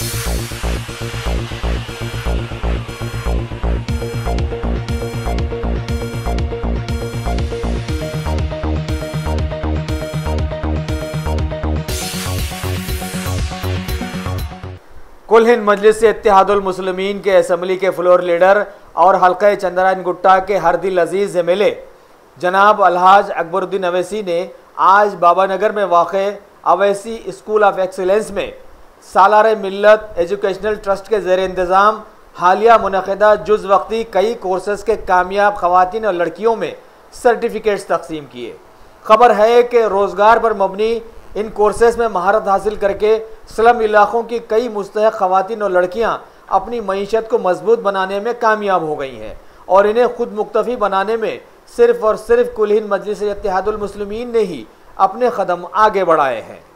कुल हिंद मजलिस इत्तेहादुल मुस्लिमीन के असम्बली के फ्लोर लीडर और हल्का चंद्रायन गुट्टा के हरदिल अजीज एमएलए जनाब अलहाज अकबरुद्दीन अवैसी ने आज बाबानगर में वाक़े अवैसी स्कूल ऑफ एक्सीलेंस में सालार मिल्लत एजुकेशनल ट्रस्ट के ज़ेर इंतज़ाम हालिया मुनक़दा जुज़ वक्ती कई कोर्सेज़ के कामयाब ख़वातीन और लड़कियों में सर्टिफिकेट्स तकसीम किए। खबर है कि रोज़गार पर मबनी इन कोर्सेज़ में महारत हासिल करके स्लम इलाक़ों की कई मुस्तहक़ ख़वातीन और लड़कियाँ अपनी मईशत को मजबूत बनाने में कामयाब हो गई हैं और इन्हें खुद मुक्तफ़ी बनाने में सिर्फ़ और सिर्फ कुल हिंद मजलिस इत्तेहादुल मुस्लिमीन ने ही अपने कदम आगे बढ़ाए हैं।